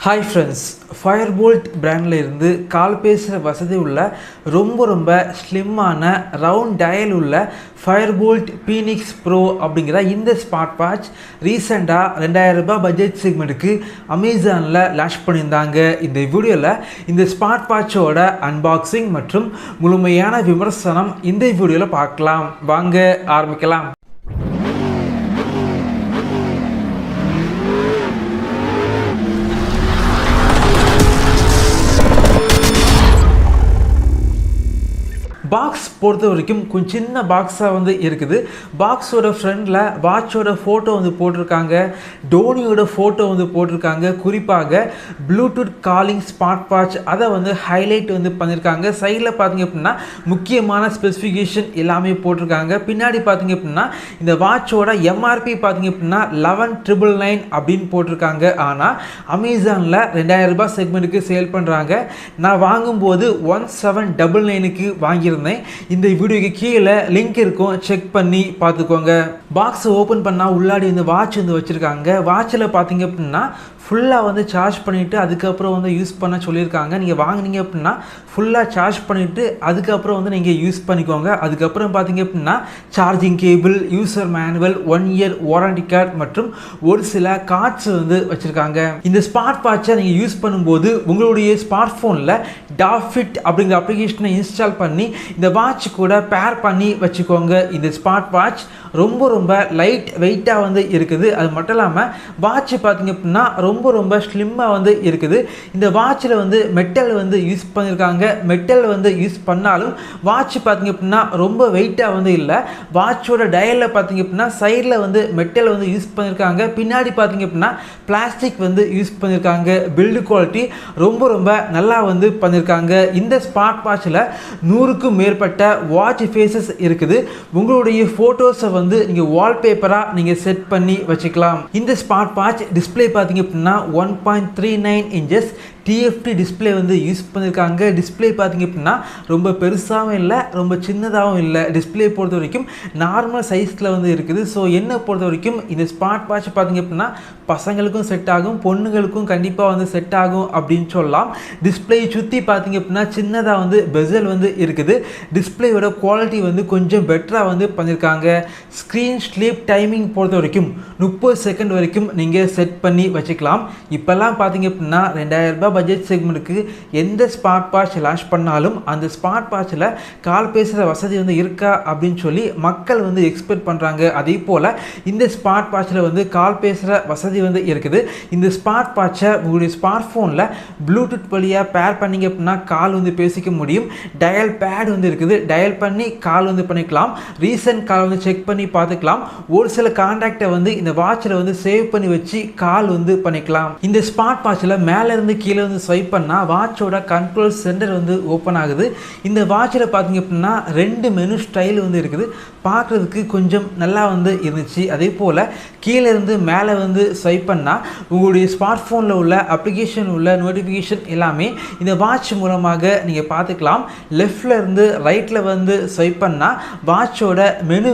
Hi friends, Fire-Boltt brand இருந்து கால் பேசுகிற வசதி உள்ள ரொம்ப ஸ்லிம்மான ரவுண்ட் டயல் உள்ள Fire-Boltt Phoenix Pro அப்படிங்கிற இந்த ஸ்மார்ட் வாட்ச் ரீசெண்டாக 2000 ரூபாய் பட்ஜெட் செக்மெண்ட்டுக்கு அமேசானில் லான்ச் பண்ணியிருந்தாங்க. இந்த வீடியோவில் இந்த ஸ்மார்ட் வாட்சோட அன்பாக்சிங் மற்றும் முழுமையான விமர்சனம் இந்த வீடியோவில் பார்க்கலாம். வாங்க ஆரம்பிக்கலாம். பாக்ஸ் பொறுத்த வரைக்கும் கொஞ்சம் சின்ன பாக்ஸாக இருக்குது. பாக்ஸோட ஃப்ரண்டில் வாட்சோட ஃபோட்டோ போட்டிருக்காங்க, டோனியோட ஃபோட்டோ போட்டிருக்காங்க. குறிப்பாக ப்ளூடூத் காலிங் ஸ்மார்ட் வாட்ச் அதை ஹைலைட் பண்ணியிருக்காங்க. சைடில் பார்த்திங்க அப்படின்னா முக்கியமான ஸ்பெசிஃபிகேஷன் எல்லாமே போட்டிருக்காங்க. பின்னாடி பார்த்திங்க அப்படின்னா இந்த வாட்சோட எம்ஆர்பி பார்த்திங்க அப்படின்னா 11,999 அப்படின்னு போட்டிருக்காங்க. ஆனால் அமேசானில் 2000 ரூபாய் செக்மெண்ட்டுக்கு சேல் பண்ணுறாங்க. நான் வாங்கும்போது 1799க்கு வாங்கியிருந்தேன். இந்த வீடியோக்கு கீழே லிங்க் இருக்கும், செக் பண்ணி பார்த்துக்கோங்க. பாக்ஸ் ஓப்பன் பண்ணால் உள்ளாடி வாட்ச் வச்சுருக்காங்க. வாட்சில் பார்த்தீங்க அப்படின்னா ஃபுல்லாக சார்ஜ் பண்ணிவிட்டு அதுக்கப்புறம் யூஸ் பண்ண சொல்லியிருக்காங்க. நீங்கள் வாங்கினீங்க அப்படின்னா ஃபுல்லாக சார்ஜ் பண்ணிவிட்டு அதுக்கப்புறம் நீங்கள் யூஸ் பண்ணிக்கோங்க. அதுக்கப்புறம் பார்த்தீங்க அப்படின்னா charging cable, user manual, 1 year warranty card மற்றும் ஒரு சில கார்ட்ஸ் வச்சுருக்காங்க. இந்த ஸ்மார்ட் வாட்சை நீங்கள் யூஸ் பண்ணும்போது உங்களுடைய ஸ்மார்ட் ஃபோனில் டாஃபிட் அப்படிங்கிற அப்ளிகேஷனை இன்ஸ்டால் பண்ணி இந்த வாட்ச் கூட பேர் பண்ணி வச்சுக்கோங்க. இந்த ஸ்மார்ட் வாட்ச் ரொம்ப லைட் வெயிட்டாக இருக்குது. அது மட்டும் இல்லாமல் வாட்ச் பார்த்தீங்க அப்படின்னா ரொம்ப ஸ்லிம்மாக இருக்குது. இந்த வாட்சில் மெட்டல் யூஸ் பண்ணியிருக்காங்க. மெட்டல் யூஸ் பண்ணாலும் வாட்ச் பார்த்தீங்க அப்படின்னா ரொம்ப வெயிட்டாக இல்லை. வாட்சோட டயலில் பார்த்தீங்க அப்படின்னா சைடில் மெட்டல் யூஸ் பண்ணியிருக்காங்க. பின்னாடி பார்த்தீங்க அப்படின்னா பிளாஸ்டிக் யூஸ் பண்ணியிருக்காங்க. பில்டு குவாலிட்டி ரொம்ப நல்லா பண்ணியிருக்காங்க. இந்த ஸ்மார்ட் வாட்சில் 100க்கும் மேற்பட்ட வாட்ச் ஃபேஸஸ் இருக்குது. உங்களுடைய ஃபோட்டோஸை நீங்கள் வால்பேப்பராக நீங்கள் செட் பண்ணி வச்சுக்கலாம். இந்த ஸ்மார்ட் வாட்ச் டிஸ்பிளே பார்த்தீங்க அப்படின்னா 1.39 இன்ச்சஸ் டிஎஃப்டி டிஸ்பிளே யூஸ் பண்ணியிருக்காங்க. டிஸ்பிளே பார்த்திங்க அப்படின்னா ரொம்ப பெருசாகவும் இல்லை, ரொம்ப சின்னதாகவும் இல்லை. டிஸ்பிளே பொறுத்த வரைக்கும் நார்மல் சைஸில் இருக்குது. ஸோ என்னை பொறுத்த வரைக்கும் இந்த ஸ்மார்ட் வாட்ச் பார்த்திங்க அப்படின்னா பசங்களுக்கும் செட் ஆகும், பொண்ணுங்களுக்கும் கண்டிப்பாக செட் ஆகும் அப்படின்னு சொல்லலாம். டிஸ்பிளே சுற்றி பார்த்திங்க அப்படின்னா சின்னதாக பெசல் இருக்குது. டிஸ்பிளேயோட குவாலிட்டி கொஞ்சம் பெட்டராக பண்ணியிருக்காங்க. ஸ்க்ரீன் ஸ்லீப் டைமிங் பொறுத்த வரைக்கும் 30 செகண்ட் வரைக்கும் நீங்கள் செட் பண்ணி வச்சுக்கலாம். இப்போல்லாம் பார்த்திங்க அப்படின்னா 2000 ரூபாய் பட்ஜெட் செக்மெண்ட்டுக்கு எந்த ஸ்மார்ட் வாட்ச் லான்ச் பண்ணாலும் அந்த ஸ்மார்ட் வாட்சில் கால் பேசுகிற வசதி இருக்கா அப்படின்னு சொல்லி மக்கள் எக்ஸ்பெக்ட் பண்ணுறாங்க. அதே போல் இந்த ஸ்மார்ட் வாட்சில் கால் பேசுகிற வசதி இருக்குது. இந்த ஸ்மார்ட் வாட்சை உங்களுடைய ஸ்மார்ட் ஃபோனில் ப்ளூடூத் வழியாக பேர் பண்ணிங்க அப்படின்னா கால் பேசிக்க முடியும். டயல் பேட் இருக்குது, டயல் பண்ணி கால் பண்ணிக்கலாம். ரீசன்ட் கால் செக் பண்ணி பார்த்துக்கலாம். ஒரு சில கான்டாக்டை இந்த வாட்சில் சேவ் பண்ணி வச்சு கால் பண்ணிக்கலாம். இந்த ஸ்மார்ட் வாட்சில் மேலேருந்து கீழே ஸ்வைப் பண்ணால் வாட்சோட கண்ட்ரோல் சென்டர் ஓப்பன் ஆகுது. இந்த வாட்சில் பார்த்தீங்க அப்படின்னா 2 மெனு ஸ்டைல் இருக்குது. பார்க்குறதுக்கு கொஞ்சம் நல்லா இருந்துச்சு. அதே போல் கீழே இருந்து மேலே ஸ்வைப் பண்ணால் உங்களுடைய ஸ்மார்ட் ஃபோனில் உள்ள அப்ளிகேஷன் உள்ள நோட்டிஃபிகேஷன் எல்லாமே இந்த வாட்ச் மூலமாக நீங்கள் பார்த்துக்கலாம். லெஃப்டில் இருந்து ரைட்டில் ஸ்வைப் பண்ணால் வாட்சோட மெனு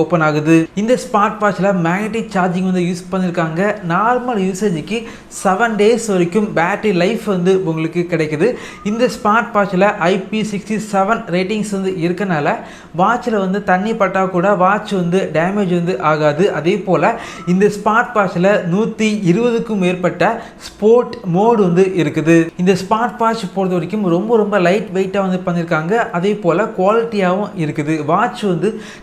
ஓப்பன் ஆகுது. இந்த ஸ்மார்ட் வாட்சில் மேக்னெட்டிக் சார்ஜிங் யூஸ் பண்ணியிருக்காங்க. நார்மல் யூசேஜுக்கு 7 டேஸ் வரைக்கும் பேட்டரி லைஃப் உங்களுக்கு கிடைக்குது. இந்த ஸ்மார்ட் வாட்சில் IP67 ரேட்டிங்ஸ் இருக்கனால வாட்சில் தண்ணி பட்டால் கூட வாட்ச் டேமேஜ் ஆகாது. அதே போல் இந்த ஸ்மார்ட் வாட்சில் 120க்கும் மேற்பட்ட ஸ்போர்ட் மோடு இருக்குது. இந்த ஸ்மார்ட் வாட்ச் பொறுத்த வரைக்கும் ரொம்ப லைட் வெயிட்டாக பண்ணியிருக்காங்க. அதே போல் குவாலிட்டியாகவும் இருக்குது. வாட்ச்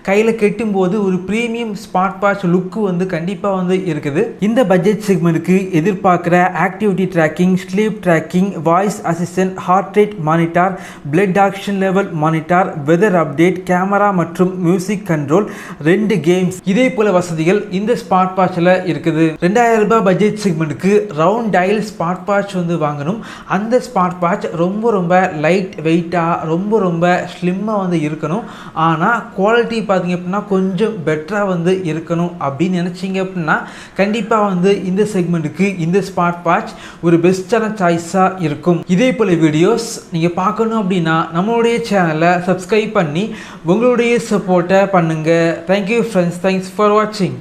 கையில் கெட்டும்போது ஒரு ப்ரீமியம் ஸ்மார்ட் வாட்ச் லுக்கு கண்டிப்பாக இருக்குது. இந்த பட்ஜெட் செக்மெண்ட்டுக்கு எதிர்பார்க்குற activity tracking, sleep tracking, voice assistant, heart rate monitor, blood oxygen level monitor, weather update, camera மற்றும் மியூசிக் கண்ட்ரோல், 2 கேம்ஸ், இதே போல வசதிகள் இந்த ஸ்மார்ட் வாட்சில் இருக்குது. 2000 ரூபாய் பட்ஜெட் செக்மெண்ட்டுக்கு ரவுண்ட் டயல் ஸ்மார்ட் வாட்ச் வாங்கணும். அந்த ஸ்மார்ட் வாட்ச் ரொம்ப லைட் வெயிட்டாக ரொம்ப ஸ்லிம்மாக இருக்கணும். ஆனால் குவாலிட்டி பார்த்தீங்க அப்படின்னா கொஞ்சம் பெட்டராக இருக்கணும் அப்படின்னு நினச்சிங்க அப்படின்னா கண்டிப்பாக இந்த செக்மெண்ட்டுக்கு இந்த ஸ்மார்ட் வாட்ச் ஒரு பெஸ்ட்டான சாய்ஸாக இருக்கும். இதே போல வீடியோஸ் நீங்கள் பார்க்கணும் அப்படின்னா நம்மளுடைய சேனலை சப்ஸ்கிரைப் பண்ணி உங்களுடைய சப்போர்ட்டை பண்ணுங்கள். தேங்க்யூ ஃப்ரெண்ட்ஸ், தேங்க்ஸ் ஃபார் வாட்சிங்.